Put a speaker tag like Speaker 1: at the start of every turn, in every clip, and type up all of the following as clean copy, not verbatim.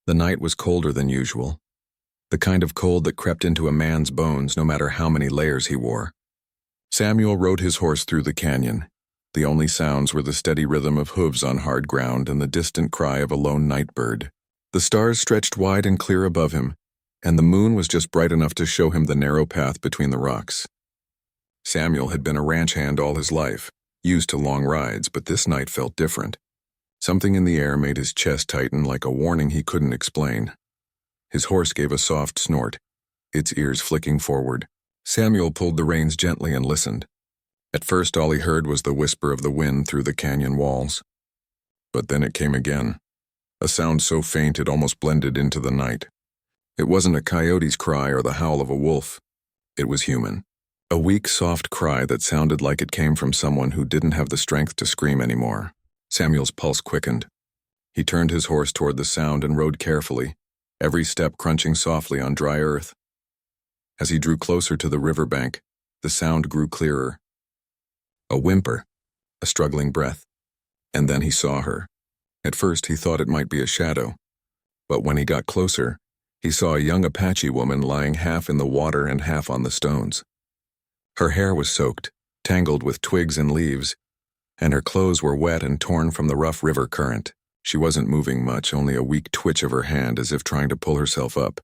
Speaker 1: The night was colder than usual, the kind of cold that crept into a man's bones no matter how many layers he wore. Samuel rode his horse through the canyon. The only sounds were the steady rhythm of hooves on hard ground and the distant cry of a lone night bird. The stars stretched wide and clear above him, and the moon was just bright enough to show him the narrow path between the rocks. Samuel had been a ranch hand all his life, used to long rides, but this night felt different. Something in the air made his chest tighten like a warning he couldn't explain. His horse gave a soft snort, its ears flicking forward. Samuel pulled the reins gently and listened. At first all he heard was the whisper of the wind through the canyon walls. But then it came again, a sound so faint it almost blended into the night. It wasn't a coyote's cry or the howl of a wolf. It was human. A weak, soft cry that sounded like it came from someone who didn't have the strength to scream anymore. Samuel's pulse quickened. He turned his horse toward the sound and rode carefully, every step crunching softly on dry earth. As he drew closer to the riverbank, the sound grew clearer. A whimper, a struggling breath, and then he saw her. At first he thought it might be a shadow, but when he got closer, he saw a young Apache woman lying half in the water and half on the stones. Her hair was soaked, tangled with twigs and leaves, and her clothes were wet and torn from the rough river current. She wasn't moving much, only a weak twitch of her hand as if trying to pull herself up.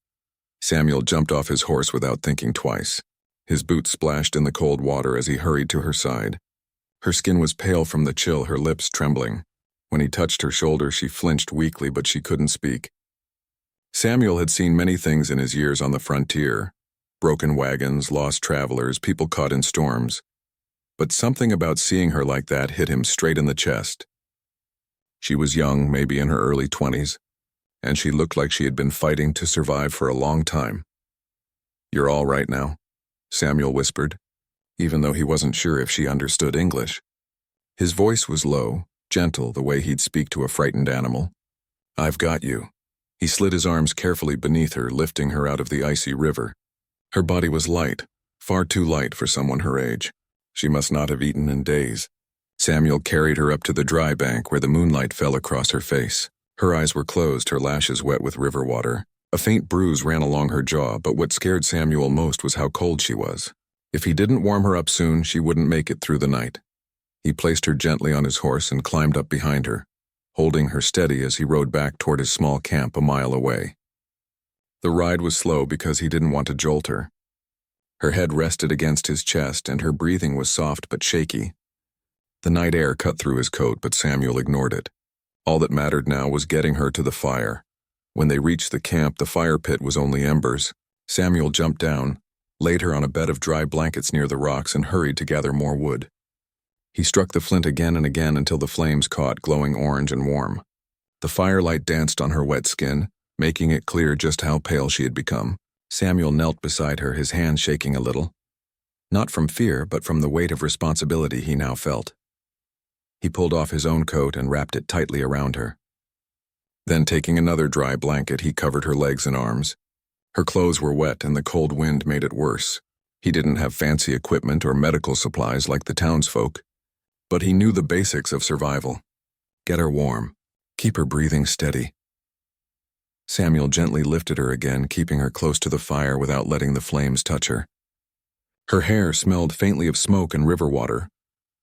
Speaker 1: Samuel jumped off his horse without thinking twice. His boots splashed in the cold water as he hurried to her side. Her skin was pale from the chill, her lips trembling. When he touched her shoulder, she flinched weakly, but she couldn't speak. Samuel had seen many things in his years on the frontier: broken wagons, lost travelers, people caught in storms. But something about seeing her like that hit him straight in the chest. She was young, maybe in her early 20s, and she looked like she had been fighting to survive for a long time. "You're all right now," Samuel whispered, even though he wasn't sure if she understood English. His voice was low, gentle, the way he'd speak to a frightened animal. "I've got you." He slid his arms carefully beneath her, lifting her out of the icy river. Her body was light, far too light for someone her age. She must not have eaten in days. Samuel carried her up to the dry bank where the moonlight fell across her face. Her eyes were closed, her lashes wet with river water. A faint bruise ran along her jaw, but what scared Samuel most was how cold she was. If he didn't warm her up soon, she wouldn't make it through the night. He placed her gently on his horse and climbed up behind her, holding her steady as he rode back toward his small camp a mile away. The ride was slow because he didn't want to jolt her. Her head rested against his chest and her breathing was soft but shaky. The night air cut through his coat, but Samuel ignored it. All that mattered now was getting her to the fire. When they reached the camp, the fire pit was only embers. Samuel jumped down, laid her on a bed of dry blankets near the rocks, and hurried to gather more wood. He struck the flint again and again until the flames caught, glowing orange and warm. The firelight danced on her wet skin, making it clear just how pale she had become. Samuel knelt beside her, his hands shaking a little. Not from fear, but from the weight of responsibility he now felt. He pulled off his own coat and wrapped it tightly around her. Then, taking another dry blanket, he covered her legs and arms. Her clothes were wet and the cold wind made it worse. He didn't have fancy equipment or medical supplies like the townsfolk, but he knew the basics of survival. Get her warm. Keep her breathing steady. Samuel gently lifted her again, keeping her close to the fire without letting the flames touch her. Her hair smelled faintly of smoke and river water,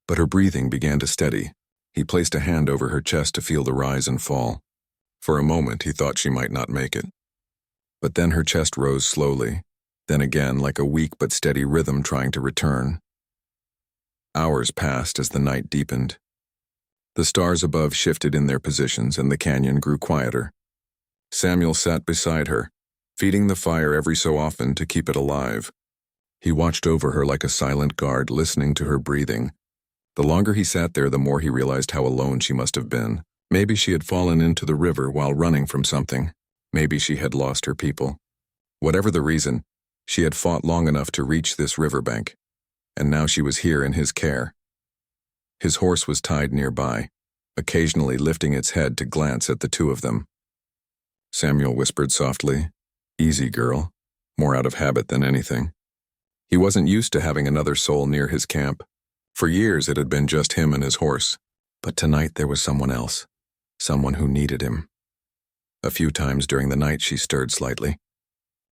Speaker 1: but her breathing began to steady. He placed a hand over her chest to feel the rise and fall. For a moment, he thought she might not make it. But then her chest rose slowly, then again like a weak but steady rhythm trying to return. Hours passed as the night deepened. The stars above shifted in their positions and the canyon grew quieter. Samuel sat beside her, feeding the fire every so often to keep it alive. He watched over her like a silent guard, listening to her breathing. The longer he sat there, the more he realized how alone she must have been. Maybe she had fallen into the river while running from something. Maybe she had lost her people. Whatever the reason, she had fought long enough to reach this riverbank, and now she was here in his care. His horse was tied nearby, occasionally lifting its head to glance at the two of them. Samuel whispered softly, "Easy, girl," more out of habit than anything. He wasn't used to having another soul near his camp. For years it had been just him and his horse, but tonight there was someone else, someone who needed him. A few times during the night she stirred slightly.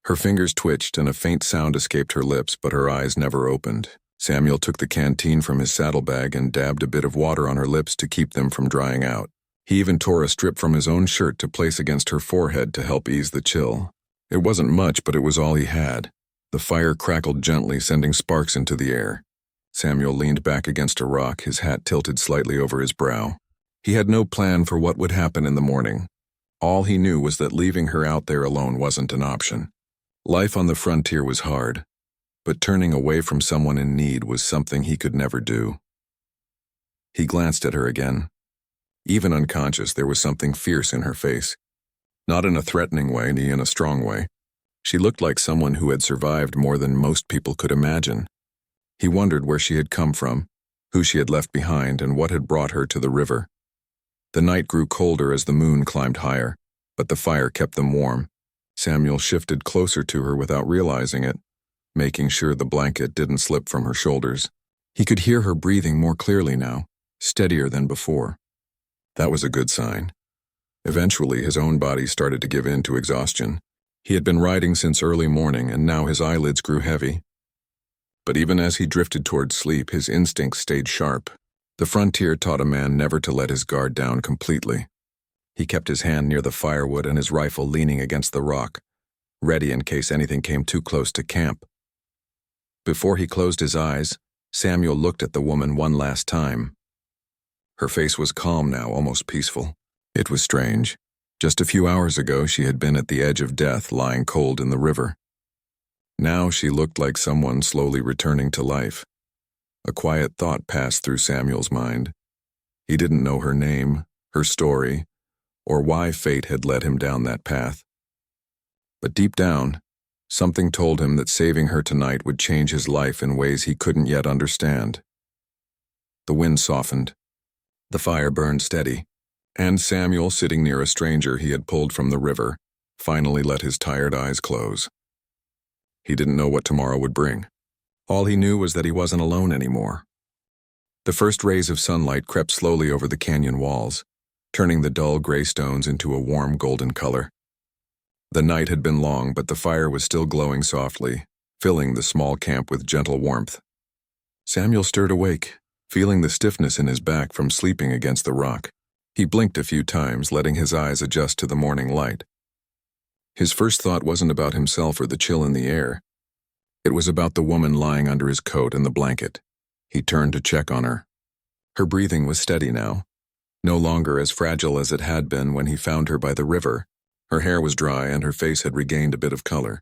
Speaker 1: Her fingers twitched and a faint sound escaped her lips, but her eyes never opened. Samuel took the canteen from his saddlebag and dabbed a bit of water on her lips to keep them from drying out. He even tore a strip from his own shirt to place against her forehead to help ease the chill. It wasn't much, but it was all he had. The fire crackled gently, sending sparks into the air. Samuel leaned back against a rock, his hat tilted slightly over his brow. He had no plan for what would happen in the morning. All he knew was that leaving her out there alone wasn't an option. Life on the frontier was hard, but turning away from someone in need was something he could never do. He glanced at her again. Even unconscious, there was something fierce in her face. Not in a threatening way, ni in a strong way. She looked like someone who had survived more than most people could imagine. He wondered where she had come from, who she had left behind, and what had brought her to the river. The night grew colder as the moon climbed higher, but the fire kept them warm. Samuel shifted closer to her without realizing it, making sure the blanket didn't slip from her shoulders. He could hear her breathing more clearly now, steadier than before. That was a good sign. Eventually, his own body started to give in to exhaustion. He had been riding since early morning, and now his eyelids grew heavy. But even as he drifted toward sleep, his instincts stayed sharp. The frontier taught a man never to let his guard down completely. He kept his hand near the firewood and his rifle leaning against the rock, ready in case anything came too close to camp. Before he closed his eyes, Samuel looked at the woman one last time. Her face was calm now, almost peaceful. It was strange. Just a few hours ago, she had been at the edge of death, lying cold in the river. Now she looked like someone slowly returning to life. A quiet thought passed through Samuel's mind. He didn't know her name, her story, or why fate had led him down that path. But deep down, something told him that saving her tonight would change his life in ways he couldn't yet understand. The wind softened. The fire burned steady, and Samuel, sitting near a stranger he had pulled from the river, finally let his tired eyes close. He didn't know what tomorrow would bring. All he knew was that he wasn't alone anymore. The first rays of sunlight crept slowly over the canyon walls, turning the dull gray stones into a warm golden color. The night had been long, but the fire was still glowing softly, filling the small camp with gentle warmth. Samuel stirred awake, feeling the stiffness in his back from sleeping against the rock. He blinked a few times, letting his eyes adjust to the morning light. His first thought wasn't about himself or the chill in the air. It was about the woman lying under his coat and the blanket. He turned to check on her. Her breathing was steady now, no longer as fragile as it had been when he found her by the river. Her hair was dry and her face had regained a bit of color.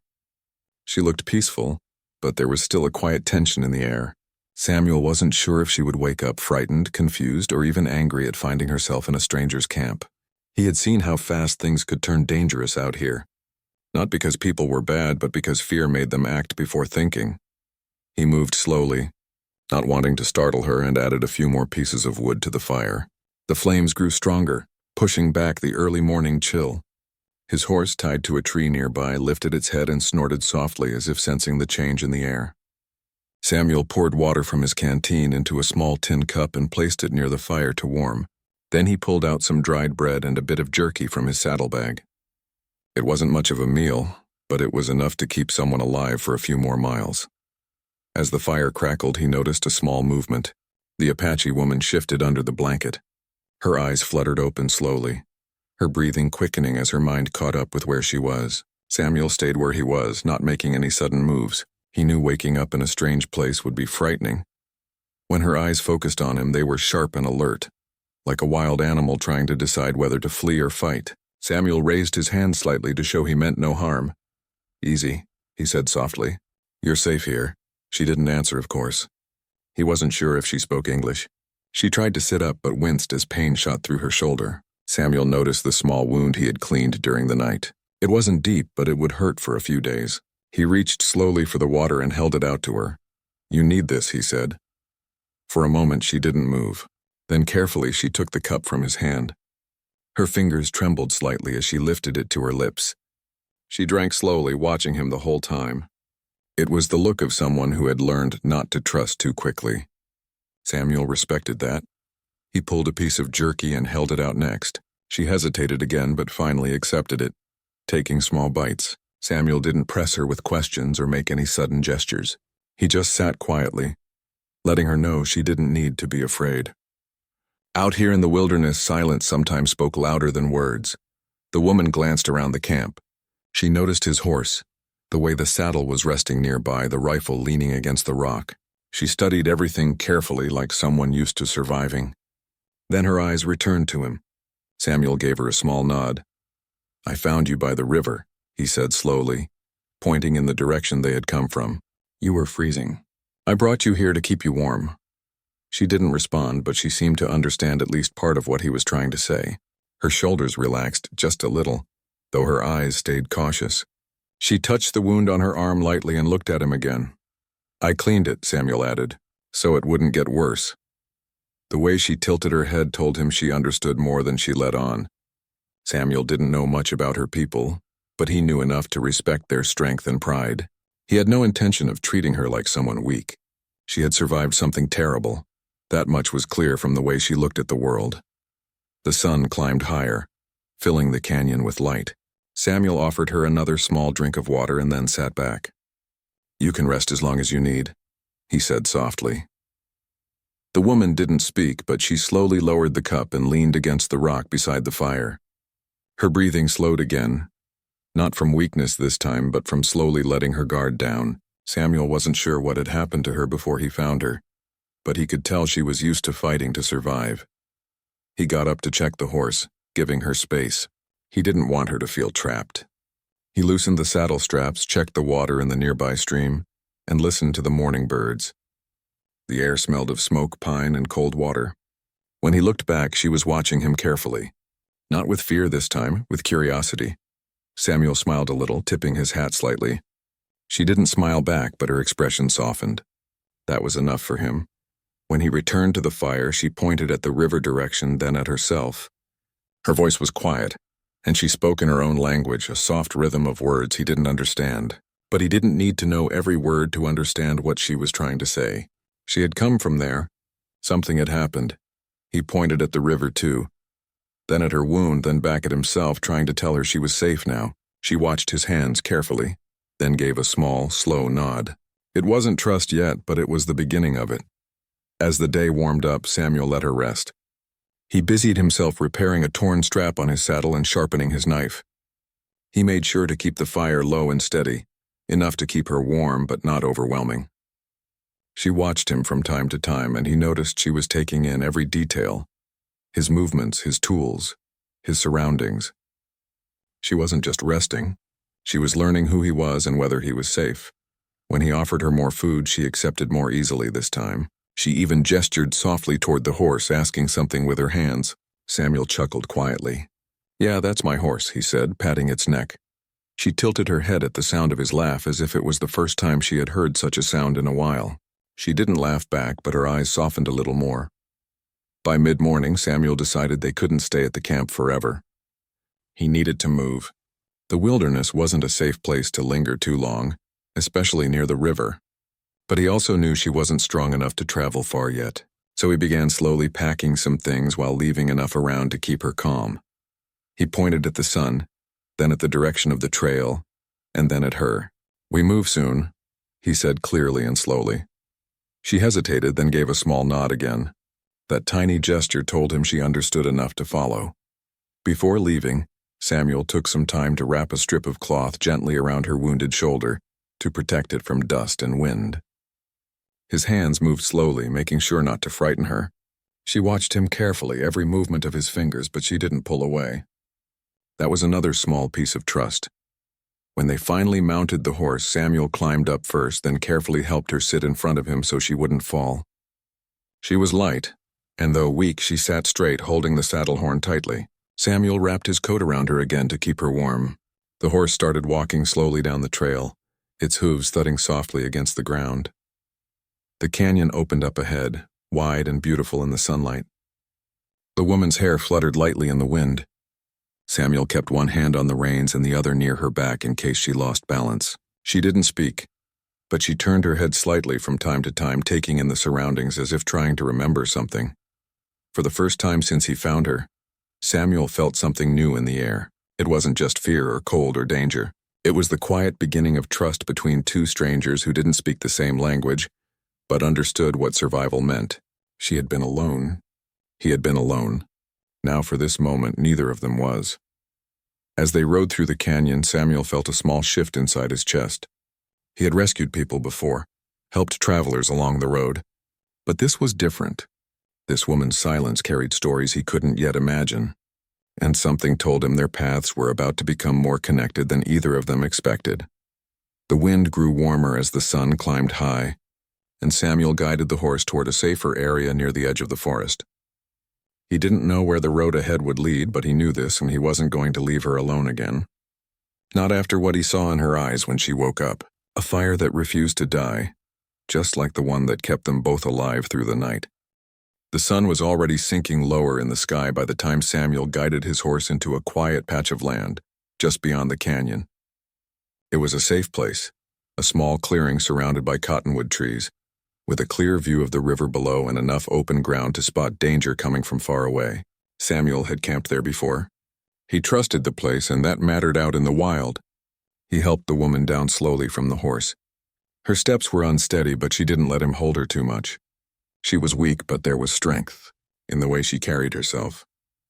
Speaker 1: She looked peaceful, but there was still a quiet tension in the air. Samuel wasn't sure if she would wake up frightened, confused, or even angry at finding herself in a stranger's camp. He had seen how fast things could turn dangerous out here. Not because people were bad, but because fear made them act before thinking. He moved slowly, not wanting to startle her, and added a few more pieces of wood to the fire. The flames grew stronger, pushing back the early morning chill. His horse, tied to a tree nearby, lifted its head and snorted softly as if sensing the change in the air. Samuel poured water from his canteen into a small tin cup and placed it near the fire to warm. Then he pulled out some dried bread and a bit of jerky from his saddlebag. It wasn't much of a meal, but it was enough to keep someone alive for a few more miles. As the fire crackled, he noticed a small movement. The Apache woman shifted under the blanket. Her eyes fluttered open slowly, her breathing quickening as her mind caught up with where she was. Samuel stayed where he was, not making any sudden moves. He knew waking up in a strange place would be frightening. When her eyes focused on him, they were sharp and alert, like a wild animal trying to decide whether to flee or fight. Samuel raised his hand slightly to show he meant no harm. "Easy," he said softly. "You're safe here." She didn't answer, of course. He wasn't sure if she spoke English. She tried to sit up but winced as pain shot through her shoulder. Samuel noticed the small wound he had cleaned during the night. It wasn't deep, but it would hurt for a few days. He reached slowly for the water and held it out to her. "You need this," he said. For a moment she didn't move. Then carefully she took the cup from his hand. Her fingers trembled slightly as she lifted it to her lips. She drank slowly, watching him the whole time. It was the look of someone who had learned not to trust too quickly. Samuel respected that. He pulled a piece of jerky and held it out next. She hesitated again, but finally accepted it, taking small bites. Samuel didn't press her with questions or make any sudden gestures. He just sat quietly, letting her know she didn't need to be afraid. Out here in the wilderness, silence sometimes spoke louder than words. The woman glanced around the camp. She noticed his horse, the way the saddle was resting nearby, the rifle leaning against the rock. She studied everything carefully, like someone used to surviving. Then her eyes returned to him. Samuel gave her a small nod. "I found you by the river," he said slowly, pointing in the direction they had come from. "You were freezing. I brought you here to keep you warm." She didn't respond, but she seemed to understand at least part of what he was trying to say. Her shoulders relaxed just a little, though her eyes stayed cautious. She touched the wound on her arm lightly and looked at him again. "I cleaned it," Samuel added, "so it wouldn't get worse." The way she tilted her head told him she understood more than she let on. Samuel didn't know much about her people, but he knew enough to respect their strength and pride. He had no intention of treating her like someone weak. She had survived something terrible. That much was clear from the way she looked at the world. The sun climbed higher, filling the canyon with light. Samuel offered her another small drink of water and then sat back. "You can rest as long as you need," he said softly. The woman didn't speak, but she slowly lowered the cup and leaned against the rock beside the fire. Her breathing slowed again, not from weakness this time, but from slowly letting her guard down. Samuel wasn't sure what had happened to her before he found her, but he could tell she was used to fighting to survive. He got up to check the horse, giving her space. He didn't want her to feel trapped. He loosened the saddle straps, checked the water in the nearby stream, and listened to the morning birds. The air smelled of smoke, pine, and cold water. When he looked back, she was watching him carefully. Not with fear this time, with curiosity. Samuel smiled a little, tipping his hat slightly. She didn't smile back, but her expression softened. That was enough for him. When he returned to the fire, she pointed at the river direction, then at herself. Her voice was quiet, and she spoke in her own language, a soft rhythm of words he didn't understand. But he didn't need to know every word to understand what she was trying to say. She had come from there. Something had happened. He pointed at the river too, then at her wound, then back at himself, trying to tell her she was safe now. She watched his hands carefully, then gave a small, slow nod. It wasn't trust yet, but it was the beginning of it. As the day warmed up, Samuel let her rest. He busied himself repairing a torn strap on his saddle and sharpening his knife. He made sure to keep the fire low and steady, enough to keep her warm but not overwhelming. She watched him from time to time, and he noticed she was taking in every detail. His movements, his tools, his surroundings. She wasn't just resting. She was learning who he was and whether he was safe. When he offered her more food, she accepted more easily this time. She even gestured softly toward the horse, asking something with her hands. Samuel chuckled quietly. "Yeah, that's my horse," he said, patting its neck. She tilted her head at the sound of his laugh, as if it was the first time she had heard such a sound in a while. She didn't laugh back, but her eyes softened a little more. By mid-morning, Samuel decided they couldn't stay at the camp forever. He needed to move. The wilderness wasn't a safe place to linger too long, especially near the river. But he also knew she wasn't strong enough to travel far yet, so he began slowly packing some things while leaving enough around to keep her calm. He pointed at the sun, then at the direction of the trail, and then at her. "We move soon," he said clearly and slowly. She hesitated, then gave a small nod again. That tiny gesture told him she understood enough to follow. Before leaving, Samuel took some time to wrap a strip of cloth gently around her wounded shoulder to protect it from dust and wind. His hands moved slowly, making sure not to frighten her. She watched him carefully, every movement of his fingers, but she didn't pull away. That was another small piece of trust. When they finally mounted the horse, Samuel climbed up first, then carefully helped her sit in front of him so she wouldn't fall. She was light, and though weak, she sat straight, holding the saddle horn tightly. Samuel wrapped his coat around her again to keep her warm. The horse started walking slowly down the trail, its hooves thudding softly against the ground. The canyon opened up ahead, wide and beautiful in the sunlight. The woman's hair fluttered lightly in the wind. Samuel kept one hand on the reins and the other near her back in case she lost balance. She didn't speak, but she turned her head slightly from time to time, taking in the surroundings as if trying to remember something. For the first time since he found her, Samuel felt something new in the air. It wasn't just fear or cold or danger. It was the quiet beginning of trust between two strangers who didn't speak the same language, but understood what survival meant. She had been alone. He had been alone. Now for this moment, neither of them was. As they rode through the canyon, Samuel felt a small shift inside his chest. He had rescued people before, helped travelers along the road. But this was different. This woman's silence carried stories he couldn't yet imagine, and something told him their paths were about to become more connected than either of them expected. The wind grew warmer as the sun climbed high, and Samuel guided the horse toward a safer area near the edge of the forest. He didn't know where the road ahead would lead, but he knew this, and he wasn't going to leave her alone again. Not after what he saw in her eyes when she woke up. A fire that refused to die, just like the one that kept them both alive through the night. The sun was already sinking lower in the sky by the time Samuel guided his horse into a quiet patch of land, just beyond the canyon. It was a safe place, a small clearing surrounded by cottonwood trees, with a clear view of the river below and enough open ground to spot danger coming from far away. Samuel had camped there before. He trusted the place, and that mattered out in the wild. He helped the woman down slowly from the horse. Her steps were unsteady, but she didn't let him hold her too much. She was weak, but there was strength in the way she carried herself,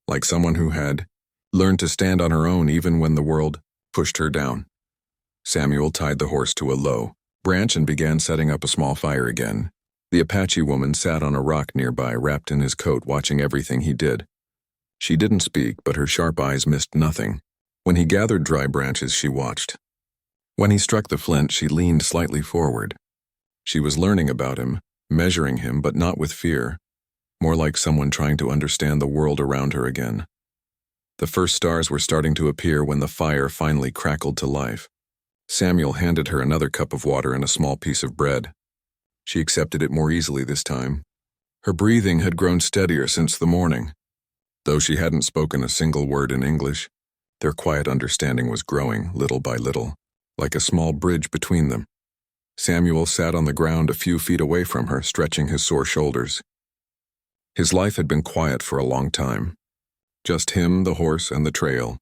Speaker 1: like someone who had learned to stand on her own even when the world pushed her down. Samuel tied the horse to a low branch and began setting up a small fire again. The Apache woman sat on a rock nearby, wrapped in his coat, watching everything he did. She didn't speak, but her sharp eyes missed nothing. When he gathered dry branches, she watched. When he struck the flint, she leaned slightly forward. She was learning about him, measuring him, but not with fear, more like someone trying to understand the world around her again. The first stars were starting to appear when the fire finally crackled to life. Samuel handed her another cup of water and a small piece of bread. She accepted it more easily this time. Her breathing had grown steadier since the morning. Though she hadn't spoken a single word in English, their quiet understanding was growing little by little, like a small bridge between them. Samuel sat on the ground a few feet away from her, stretching his sore shoulders. His life had been quiet for a long time. Just him, the horse, and the trail.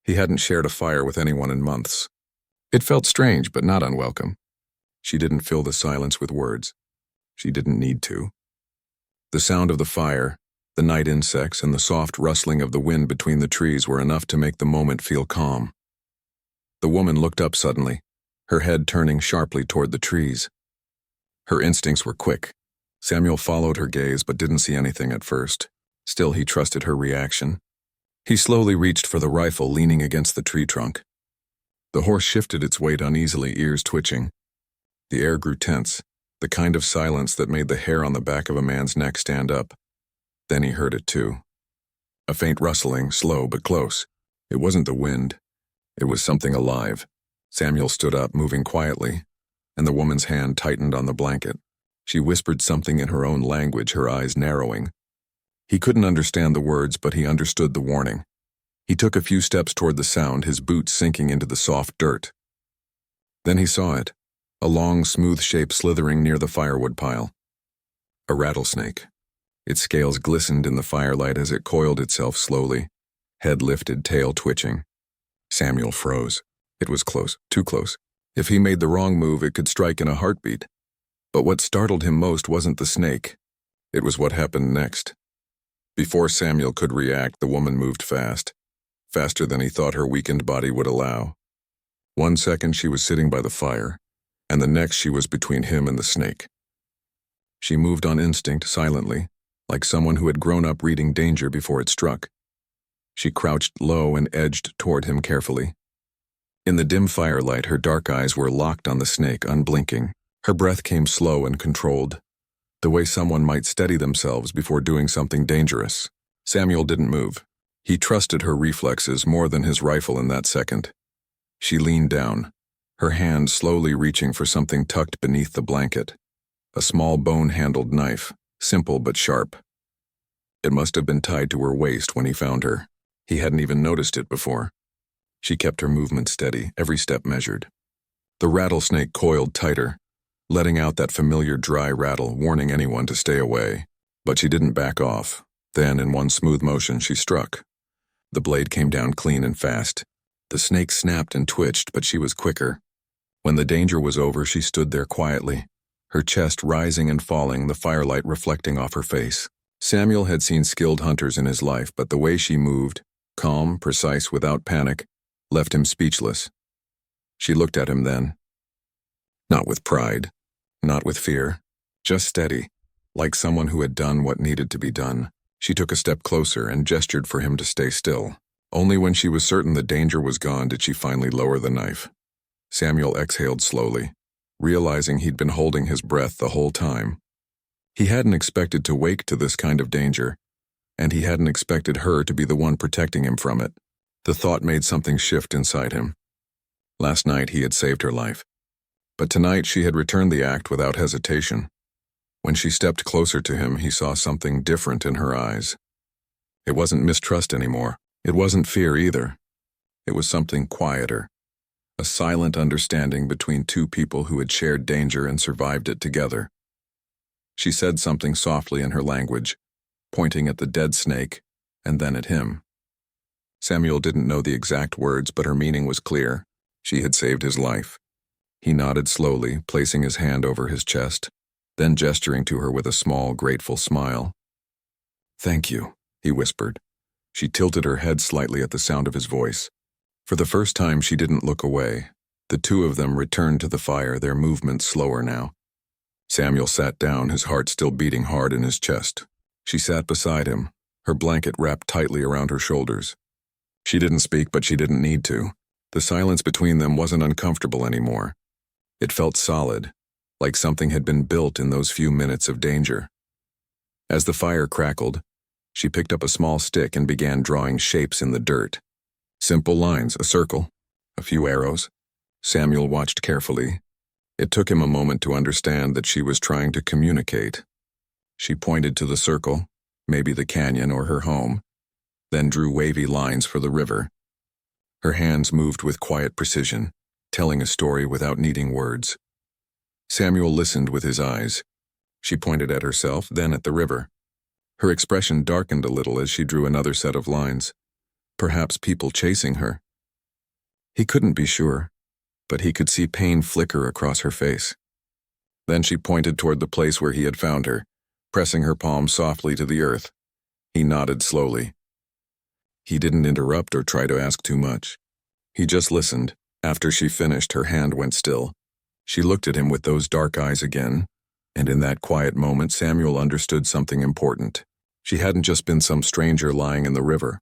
Speaker 1: He hadn't shared a fire with anyone in months. It felt strange, but not unwelcome. She didn't fill the silence with words. She didn't need to. The sound of the fire, the night insects, and the soft rustling of the wind between the trees were enough to make the moment feel calm. The woman looked up suddenly, her head turning sharply toward the trees. Her instincts were quick. Samuel followed her gaze but didn't see anything at first. Still, he trusted her reaction. He slowly reached for the rifle, leaning against the tree trunk. The horse shifted its weight uneasily, ears twitching. The air grew tense, the kind of silence that made the hair on the back of a man's neck stand up. Then he heard it too. A faint rustling, slow but close. It wasn't the wind. It was something alive. Samuel stood up, moving quietly, and the woman's hand tightened on the blanket. She whispered something in her own language, her eyes narrowing. He couldn't understand the words, but he understood the warning. He took a few steps toward the sound, his boots sinking into the soft dirt. Then he saw it, a long, smooth shape slithering near the firewood pile. A rattlesnake. Its scales glistened in the firelight as it coiled itself slowly, head lifted, tail twitching. Samuel froze. It was close, too close. If he made the wrong move, it could strike in a heartbeat. But what startled him most wasn't the snake. It was what happened next. Before Samuel could react, the woman moved fast, faster than he thought her weakened body would allow. 1 second she was sitting by the fire, and the next she was between him and the snake. She moved on instinct, silently, like someone who had grown up reading danger before it struck. She crouched low and edged toward him carefully. In the dim firelight, her dark eyes were locked on the snake, unblinking. Her breath came slow and controlled, the way someone might steady themselves before doing something dangerous. Samuel didn't move. He trusted her reflexes more than his rifle in that second. She leaned down, her hand slowly reaching for something tucked beneath the blanket. A small bone-handled knife, simple but sharp. It must have been tied to her waist when he found her. He hadn't even noticed it before. She kept her movement steady, every step measured. The rattlesnake coiled tighter, letting out that familiar dry rattle, warning anyone to stay away. But she didn't back off. Then, in one smooth motion, she struck. The blade came down clean and fast. The snake snapped and twitched, but she was quicker. When the danger was over, she stood there quietly, her chest rising and falling, the firelight reflecting off her face. Samuel had seen skilled hunters in his life, but the way she moved, calm, precise, without panic, left him speechless. She looked at him then. Not with pride, not with fear, just steady, like someone who had done what needed to be done. She took a step closer and gestured for him to stay still. Only when she was certain the danger was gone did she finally lower the knife. Samuel exhaled slowly, realizing he'd been holding his breath the whole time. He hadn't expected to wake to this kind of danger, and he hadn't expected her to be the one protecting him from it. The thought made something shift inside him. Last night he had saved her life, but tonight she had returned the act without hesitation. When she stepped closer to him, he saw something different in her eyes. It wasn't mistrust anymore. It wasn't fear either. It was something quieter, a silent understanding between two people who had shared danger and survived it together. She said something softly in her language, pointing at the dead snake and then at him. Samuel didn't know the exact words, but her meaning was clear. She had saved his life. He nodded slowly, placing his hand over his chest, then gesturing to her with a small, grateful smile. "Thank you," he whispered. She tilted her head slightly at the sound of his voice. For the first time, she didn't look away. The two of them returned to the fire, their movements slower now. Samuel sat down, his heart still beating hard in his chest. She sat beside him, her blanket wrapped tightly around her shoulders. She didn't speak, but she didn't need to. The silence between them wasn't uncomfortable anymore. It felt solid, like something had been built in those few minutes of danger. As the fire crackled, she picked up a small stick and began drawing shapes in the dirt. Simple lines, a circle, a few arrows. Samuel watched carefully. It took him a moment to understand that she was trying to communicate. She pointed to the circle, maybe the canyon or her home, then drew wavy lines for the river. Her hands moved with quiet precision, telling a story without needing words. Samuel listened with his eyes. She pointed at herself, then at the river. Her expression darkened a little as she drew another set of lines. Perhaps people chasing her. He couldn't be sure, but he could see pain flicker across her face. Then she pointed toward the place where he had found her, pressing her palm softly to the earth. He nodded slowly. He didn't interrupt or try to ask too much. He just listened. After she finished, her hand went still. She looked at him with those dark eyes again, and in that quiet moment, Samuel understood something important. She hadn't just been some stranger lying in the river.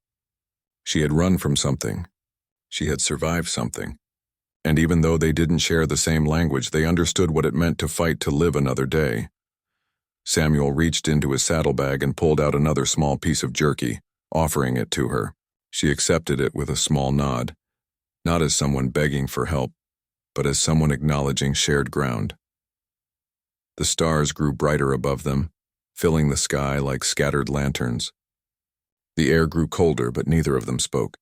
Speaker 1: She had run from something. She had survived something. And even though they didn't share the same language, they understood what it meant to fight to live another day. Samuel reached into his saddlebag and pulled out another small piece of jerky, offering it to her. She accepted it with a small nod, not as someone begging for help, but as someone acknowledging shared ground. The stars grew brighter above them, filling the sky like scattered lanterns. The air grew colder, but neither of them spoke.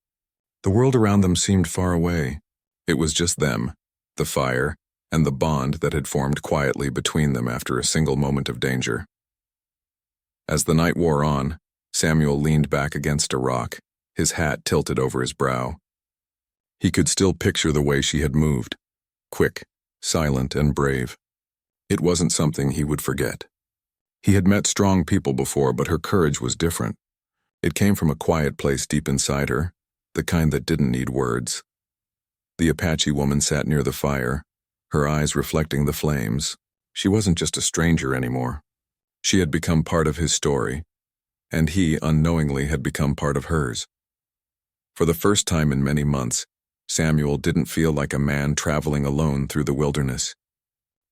Speaker 1: The world around them seemed far away. It was just them, the fire, and the bond that had formed quietly between them after a single moment of danger. As the night wore on, Samuel leaned back against a rock, his hat tilted over his brow. He could still picture the way she had moved, quick, silent, and brave. It wasn't something he would forget. He had met strong people before, but her courage was different. It came from a quiet place deep inside her, the kind that didn't need words. The Apache woman sat near the fire, her eyes reflecting the flames. She wasn't just a stranger anymore. She had become part of his story, and he, unknowingly, had become part of hers. For the first time in many months, Samuel didn't feel like a man traveling alone through the wilderness.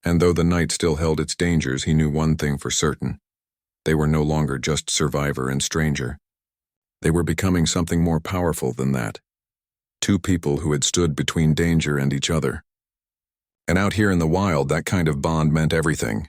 Speaker 1: And though the night still held its dangers, he knew one thing for certain. They were no longer just survivor and stranger. They were becoming something more powerful than that. Two people who had stood between danger and each other. And out here in the wild, that kind of bond meant everything.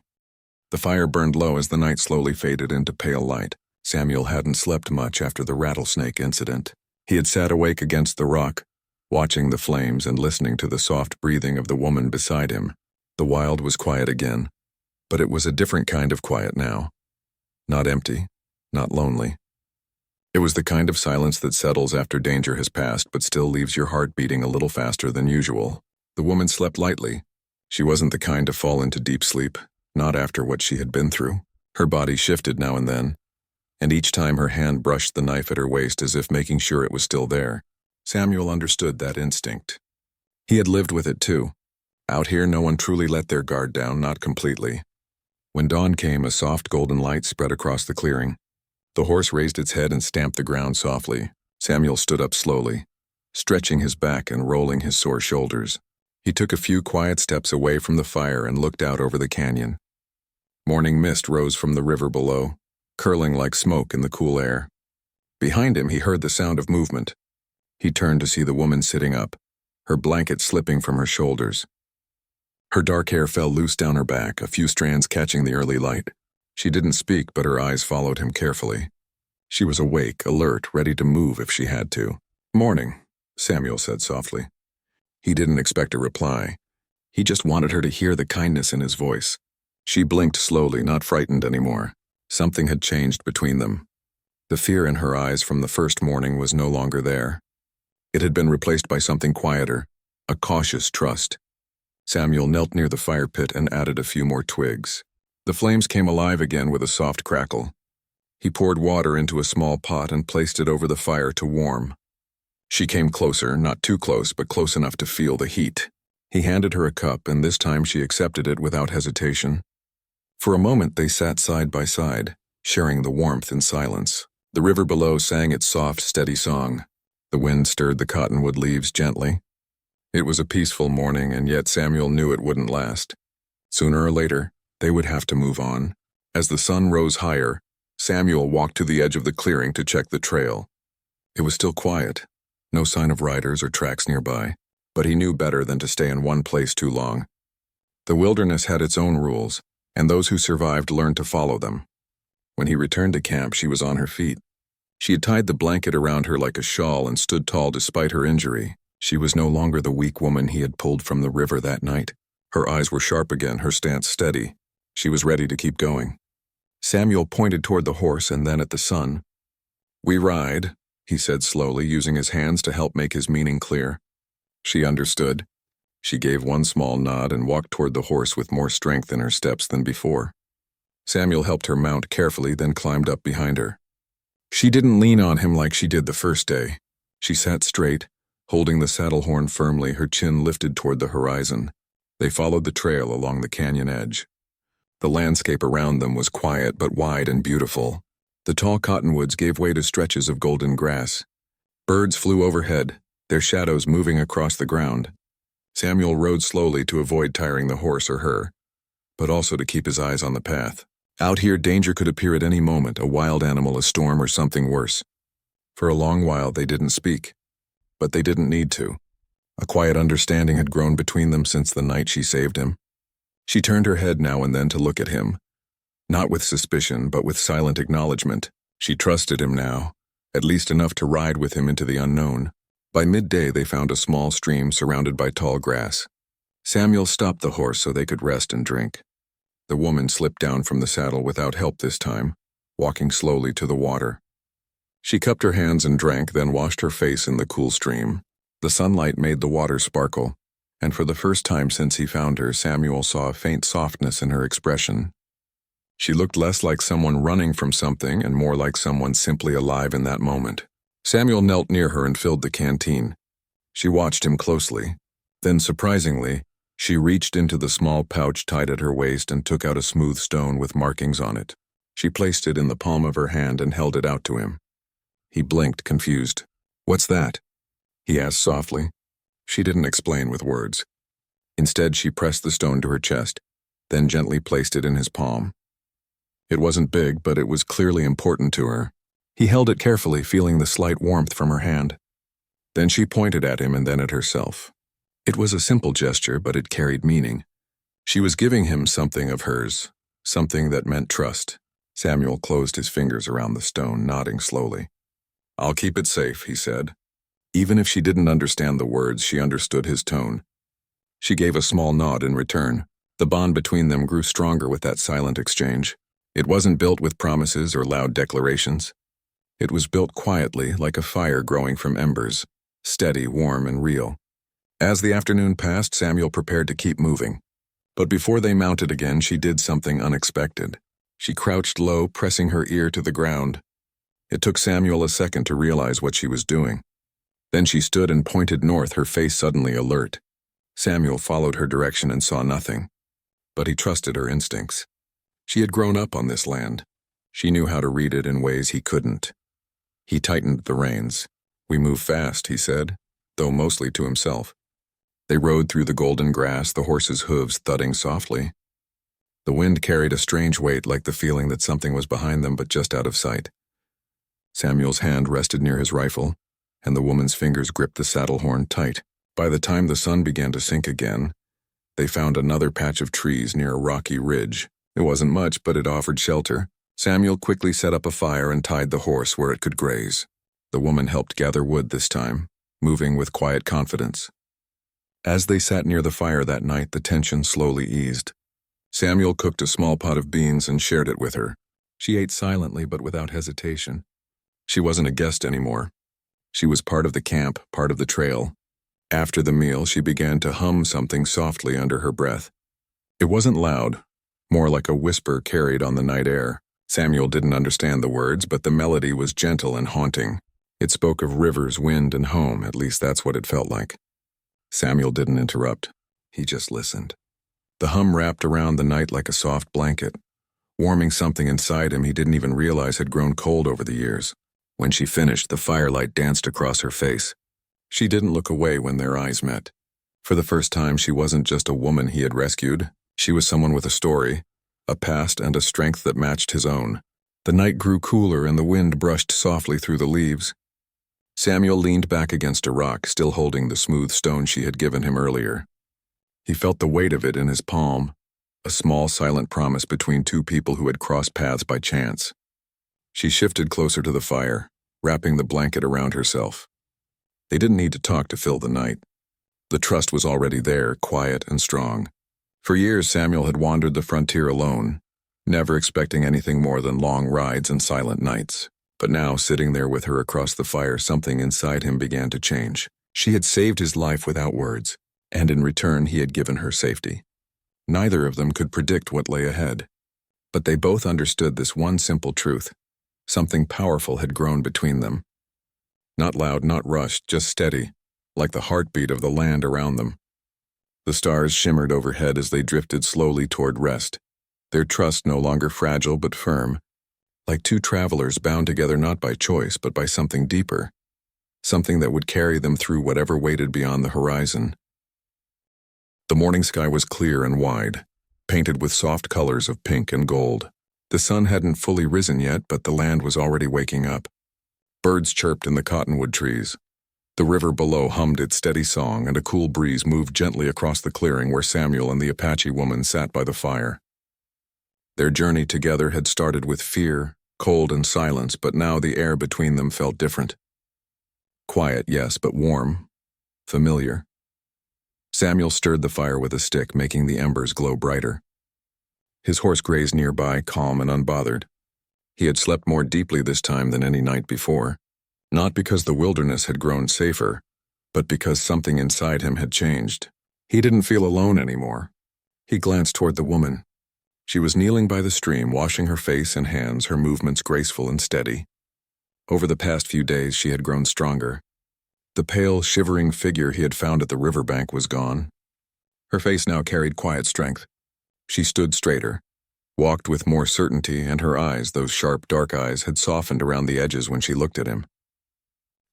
Speaker 1: The fire burned low as the night slowly faded into pale light. Samuel hadn't slept much after the rattlesnake incident. He had sat awake against the rock, watching the flames and listening to the soft breathing of the woman beside him. The wild was quiet again, but it was a different kind of quiet now. Not empty, not lonely. It was the kind of silence that settles after danger has passed but still leaves your heart beating a little faster than usual. The woman slept lightly. She wasn't the kind to fall into deep sleep, not after what she had been through. Her body shifted now and then, and each time her hand brushed the knife at her waist as if making sure it was still there. Samuel understood that instinct. He had lived with it too. Out here, no one truly let their guard down, not completely. When dawn came, a soft golden light spread across the clearing. The horse raised its head and stamped the ground softly. Samuel stood up slowly, stretching his back and rolling his sore shoulders. He took a few quiet steps away from the fire and looked out over the canyon. Morning mist rose from the river below, curling like smoke in the cool air. Behind him, he heard the sound of movement. He turned to see the woman sitting up, her blanket slipping from her shoulders. Her dark hair fell loose down her back, a few strands catching the early light. She didn't speak, but her eyes followed him carefully. She was awake, alert, ready to move if she had to. "Morning," Samuel said softly. He didn't expect a reply. He just wanted her to hear the kindness in his voice. She blinked slowly, not frightened anymore. Something had changed between them. The fear in her eyes from the first morning was no longer there. It had been replaced by something quieter, a cautious trust. Samuel knelt near the fire pit and added a few more twigs. The flames came alive again with a soft crackle. He poured water into a small pot and placed it over the fire to warm. She came closer, not too close, but close enough to feel the heat. He handed her a cup, and this time she accepted it without hesitation. For a moment they sat side by side, sharing the warmth in silence. The river below sang its soft, steady song. The wind stirred the cottonwood leaves gently. It was a peaceful morning, and yet Samuel knew it wouldn't last. Sooner or later, they would have to move on. As the sun rose higher, Samuel walked to the edge of the clearing to check the trail. It was still quiet, no sign of riders or tracks nearby, but he knew better than to stay in one place too long. The wilderness had its own rules, and those who survived learned to follow them. When he returned to camp, she was on her feet. She had tied the blanket around her like a shawl and stood tall despite her injury. She was no longer the weak woman he had pulled from the river that night. Her eyes were sharp again, her stance steady. She was ready to keep going. Samuel pointed toward the horse and then at the sun. "We ride," he said slowly, using his hands to help make his meaning clear. She understood. She gave one small nod and walked toward the horse with more strength in her steps than before. Samuel helped her mount carefully, then climbed up behind her. She didn't lean on him like she did the first day. She sat straight, holding the saddle horn firmly, her chin lifted toward the horizon. They followed the trail along the canyon edge. The landscape around them was quiet but wide and beautiful. The tall cottonwoods gave way to stretches of golden grass. Birds flew overhead, their shadows moving across the ground. Samuel rode slowly to avoid tiring the horse or her, but also to keep his eyes on the path. Out here, danger could appear at any moment, a wild animal, a storm, or something worse. For a long while they didn't speak, but they didn't need to. A quiet understanding had grown between them since the night she saved him. She turned her head now and then to look at him, not with suspicion, but with silent acknowledgement. She trusted him now, at least enough to ride with him into the unknown. By midday, they found a small stream surrounded by tall grass. Samuel stopped the horse so they could rest and drink. The woman slipped down from the saddle without help this time, walking slowly to the water. She cupped her hands and drank, then washed her face in the cool stream. The sunlight made the water sparkle, and for the first time since he found her, Samuel saw a faint softness in her expression. She looked less like someone running from something and more like someone simply alive in that moment. Samuel knelt near her and filled the canteen. She watched him closely. Then, surprisingly, she reached into the small pouch tied at her waist and took out a smooth stone with markings on it. She placed it in the palm of her hand and held it out to him. He blinked, confused. "What's that?" he asked softly. She didn't explain with words. Instead, she pressed the stone to her chest, then gently placed it in his palm. It wasn't big, but it was clearly important to her. He held it carefully, feeling the slight warmth from her hand. Then she pointed at him and then at herself. It was a simple gesture, but it carried meaning. She was giving him something of hers, something that meant trust. Samuel closed his fingers around the stone, nodding slowly. "I'll keep it safe," he said. Even if she didn't understand the words, she understood his tone. She gave a small nod in return. The bond between them grew stronger with that silent exchange. It wasn't built with promises or loud declarations. It was built quietly, like a fire growing from embers, steady, warm, and real. As the afternoon passed, Samuel prepared to keep moving. But before they mounted again, she did something unexpected. She crouched low, pressing her ear to the ground. It took Samuel a second to realize what she was doing. Then she stood and pointed north, her face suddenly alert. Samuel followed her direction and saw nothing. But he trusted her instincts. She had grown up on this land. She knew how to read it in ways he couldn't. He tightened the reins. "We move fast," he said, though mostly to himself. They rode through the golden grass, the horses' hooves thudding softly. The wind carried a strange weight, like the feeling that something was behind them but just out of sight. Samuel's hand rested near his rifle, and the woman's fingers gripped the saddle horn tight. By the time the sun began to sink again, they found another patch of trees near a rocky ridge. It wasn't much, but it offered shelter. Samuel quickly set up a fire and tied the horse where it could graze. The woman helped gather wood this time, moving with quiet confidence. As they sat near the fire that night, the tension slowly eased. Samuel cooked a small pot of beans and shared it with her. She ate silently but without hesitation. She wasn't a guest anymore. She was part of the camp, part of the trail. After the meal, she began to hum something softly under her breath. It wasn't loud, more like a whisper carried on the night air. Samuel didn't understand the words, but the melody was gentle and haunting. It spoke of rivers, wind, and home, at least that's what it felt like. Samuel didn't interrupt. He just listened. The hum wrapped around the night like a soft blanket, warming something inside him he didn't even realize had grown cold over the years. When she finished, the firelight danced across her face. She didn't look away when their eyes met. For the first time, she wasn't just a woman he had rescued. She was someone with a story, a past, and a strength that matched his own. The night grew cooler and the wind brushed softly through the leaves. Samuel leaned back against a rock, still holding the smooth stone she had given him earlier. He felt the weight of it in his palm, a small silent promise between two people who had crossed paths by chance. She shifted closer to the fire, wrapping the blanket around herself. They didn't need to talk to fill the night. The trust was already there, quiet and strong. For years, Samuel had wandered the frontier alone, never expecting anything more than long rides and silent nights. But now, sitting there with her across the fire, something inside him began to change. She had saved his life without words, and in return he had given her safety. Neither of them could predict what lay ahead, but they both understood this one simple truth. Something powerful had grown between them. Not loud, not rushed, just steady, like the heartbeat of the land around them. The stars shimmered overhead as they drifted slowly toward rest, their trust no longer fragile but firm, like two travelers bound together not by choice but by something deeper, something that would carry them through whatever waited beyond the horizon. The morning sky was clear and wide, painted with soft colors of pink and gold. The sun hadn't fully risen yet, but the land was already waking up. Birds chirped in the cottonwood trees. The river below hummed its steady song, and a cool breeze moved gently across the clearing where Samuel and the Apache woman sat by the fire. Their journey together had started with fear, cold, and silence, but now the air between them felt different. Quiet, yes, but warm, familiar. Samuel stirred the fire with a stick, making the embers glow brighter. His horse grazed nearby, calm and unbothered. He had slept more deeply this time than any night before, not because the wilderness had grown safer, but because something inside him had changed. He didn't feel alone anymore. He glanced toward the woman. She was kneeling by the stream, washing her face and hands, her movements graceful and steady. Over the past few days, she had grown stronger. The pale, shivering figure he had found at the riverbank was gone. Her face now carried quiet strength. She stood straighter, walked with more certainty, and her eyes, those sharp, dark eyes, had softened around the edges when she looked at him.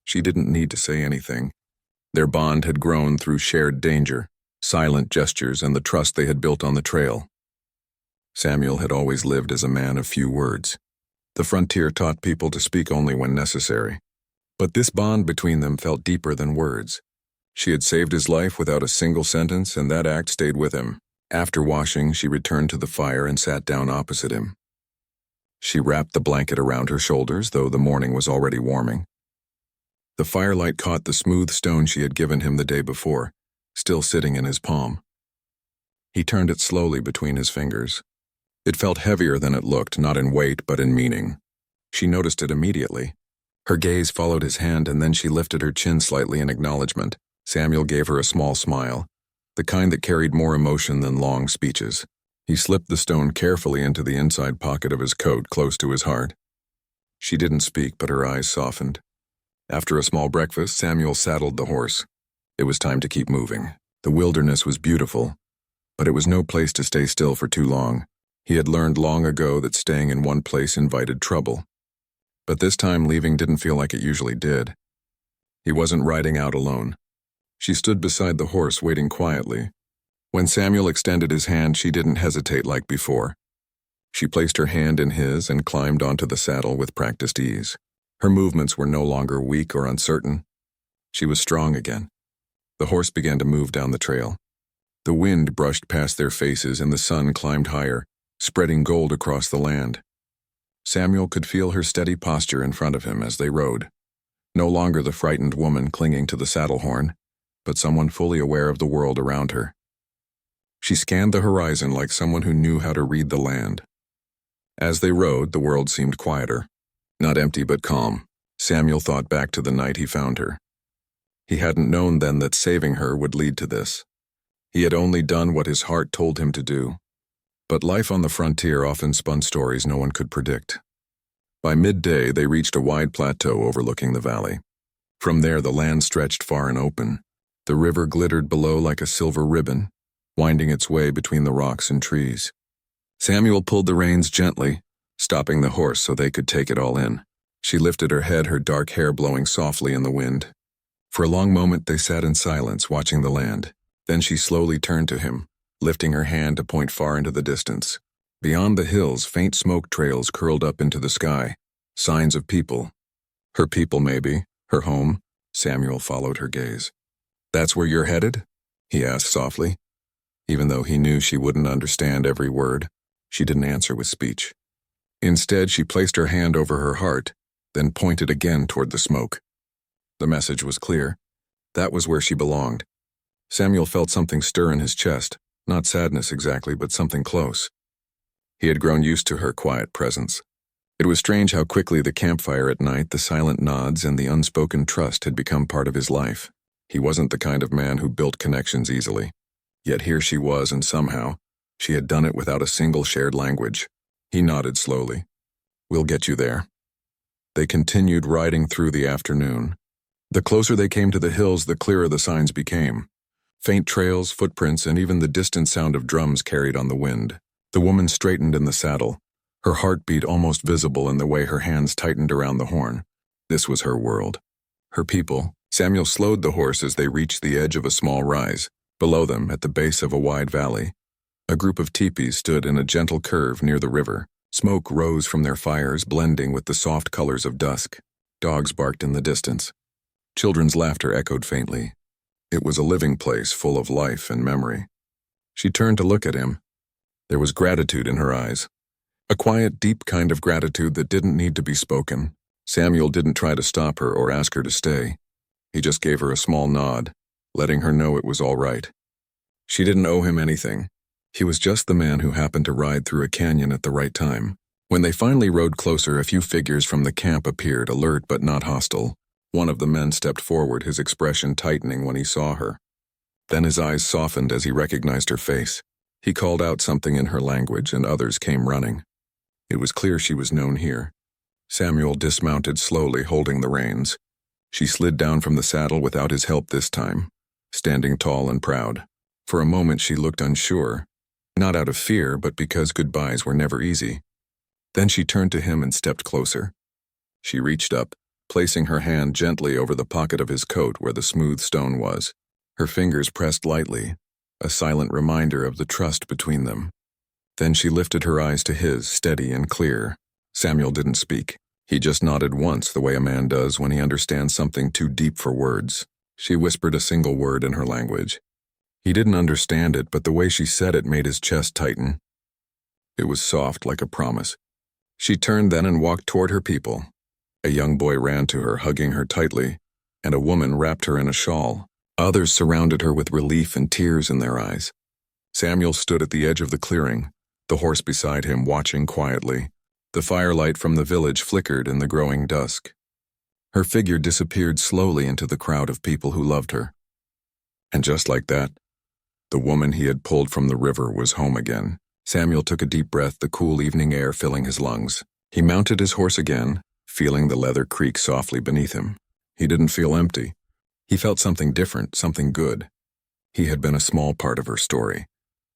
Speaker 1: She didn't need to say anything. Their bond had grown through shared danger, silent gestures, and the trust they had built on the trail. Samuel had always lived as a man of few words. The frontier taught people to speak only when necessary. But this bond between them felt deeper than words. She had saved his life without a single sentence, and that act stayed with him. After washing, she returned to the fire and sat down opposite him. She wrapped the blanket around her shoulders, though the morning was already warming. The firelight caught the smooth stone she had given him the day before, still sitting in his palm. He turned it slowly between his fingers. It felt heavier than it looked, not in weight but in meaning. She noticed it immediately. Her gaze followed his hand, and then she lifted her chin slightly in acknowledgement. Samuel gave her a small smile, the kind that carried more emotion than long speeches. He slipped the stone carefully into the inside pocket of his coat, close to his heart. She didn't speak, but her eyes softened. After a small breakfast, Samuel saddled the horse. It was time to keep moving. The wilderness was beautiful, but it was no place to stay still for too long. He had learned long ago that staying in one place invited trouble. But this time leaving didn't feel like it usually did. He wasn't riding out alone. She stood beside the horse, waiting quietly. When Samuel extended his hand, she didn't hesitate like before. She placed her hand in his and climbed onto the saddle with practiced ease. Her movements were no longer weak or uncertain. She was strong again. The horse began to move down the trail. The wind brushed past their faces and the sun climbed higher, spreading gold across the land. Samuel could feel her steady posture in front of him as they rode. No longer the frightened woman clinging to the saddle horn, but someone fully aware of the world around her. She scanned the horizon like someone who knew how to read the land. As they rode, the world seemed quieter. Not empty but calm. Samuel thought back to the night he found her. He hadn't known then that saving her would lead to this. He had only done what his heart told him to do. But life on the frontier often spun stories no one could predict. By midday, they reached a wide plateau overlooking the valley. From there, the land stretched far and open. The river glittered below like a silver ribbon, winding its way between the rocks and trees. Samuel pulled the reins gently, stopping the horse so they could take it all in. She lifted her head, her dark hair blowing softly in the wind. For a long moment, they sat in silence, watching the land. Then she slowly turned to him, lifting her hand to point far into the distance. Beyond the hills, faint smoke trails curled up into the sky, signs of people. Her people, maybe, her home. Samuel followed her gaze. "That's where you're headed?" he asked softly. Even though he knew she wouldn't understand every word, she didn't answer with speech. Instead, she placed her hand over her heart, then pointed again toward the smoke. The message was clear. That was where she belonged. Samuel felt something stir in his chest, not sadness exactly, but something close. He had grown used to her quiet presence. It was strange how quickly the campfire at night, the silent nods, and the unspoken trust had become part of his life. He wasn't the kind of man who built connections easily. Yet here she was, and somehow, she had done it without a single shared language. He nodded slowly. "We'll get you there." They continued riding through the afternoon. The closer they came to the hills, the clearer the signs became. Faint trails, footprints, and even the distant sound of drums carried on the wind. The woman straightened in the saddle, her heartbeat almost visible in the way her hands tightened around the horn. This was her world. Her people. Samuel slowed the horse as they reached the edge of a small rise. Below them, at the base of a wide valley, a group of teepees stood in a gentle curve near the river. Smoke rose from their fires, blending with the soft colors of dusk. Dogs barked in the distance. Children's laughter echoed faintly. It was a living place full of life and memory. She turned to look at him. There was gratitude in her eyes. A quiet, deep kind of gratitude that didn't need to be spoken. Samuel didn't try to stop her or ask her to stay. He just gave her a small nod, letting her know it was all right. She didn't owe him anything. He was just the man who happened to ride through a canyon at the right time. When they finally rode closer, a few figures from the camp appeared, alert but not hostile. One of the men stepped forward, his expression tightening when he saw her. Then his eyes softened as he recognized her face. He called out something in her language, and others came running. It was clear she was known here. Samuel dismounted slowly, holding the reins. She slid down from the saddle without his help this time, standing tall and proud. For a moment she looked unsure, not out of fear, but because goodbyes were never easy. Then she turned to him and stepped closer. She reached up, placing her hand gently over the pocket of his coat where the smooth stone was. Her fingers pressed lightly, a silent reminder of the trust between them. Then she lifted her eyes to his, steady and clear. Samuel didn't speak. He just nodded once, the way a man does when he understands something too deep for words. She whispered a single word in her language. He didn't understand it, but the way she said it made his chest tighten. It was soft, like a promise. She turned then and walked toward her people. A young boy ran to her, hugging her tightly, and a woman wrapped her in a shawl. Others surrounded her with relief and tears in their eyes. Samuel stood at the edge of the clearing, the horse beside him watching quietly. The firelight from the village flickered in the growing dusk. Her figure disappeared slowly into the crowd of people who loved her. And just like that, the woman he had pulled from the river was home again. Samuel took a deep breath, the cool evening air filling his lungs. He mounted his horse again, feeling the leather creak softly beneath him. He didn't feel empty. He felt something different, something good. He had been a small part of her story,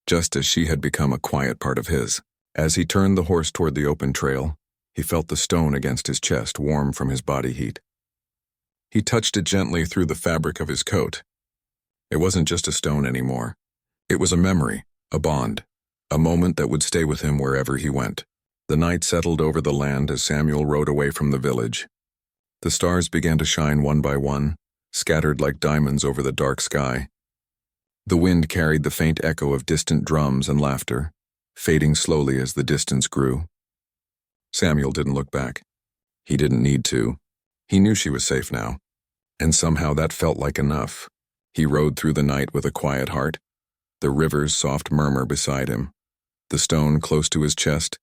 Speaker 1: just as she had become a quiet part of his. As he turned the horse toward the open trail, he felt the stone against his chest, warm from his body heat. He touched it gently through the fabric of his coat. It wasn't just a stone anymore. It was a memory, a bond, a moment that would stay with him wherever he went. The night settled over the land as Samuel rode away from the village. The stars began to shine one by one, scattered like diamonds over the dark sky. The wind carried the faint echo of distant drums and laughter, fading slowly as the distance grew. Samuel didn't look back. He didn't need to. He knew she was safe now, and somehow that felt like enough. He rode through the night with a quiet heart, the river's soft murmur beside him, the stone close to his chest,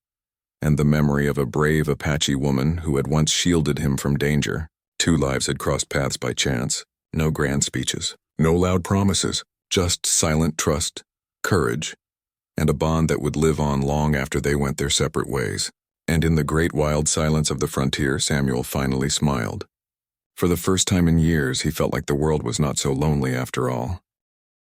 Speaker 1: and the memory of a brave Apache woman who had once shielded him from danger. 2 lives had crossed paths by chance. No grand speeches, no loud promises, just silent trust, courage, and a bond that would live on long after they went their separate ways. And in the great wild silence of the frontier, Samuel finally smiled. For the first time in years, he felt like the world was not so lonely after all.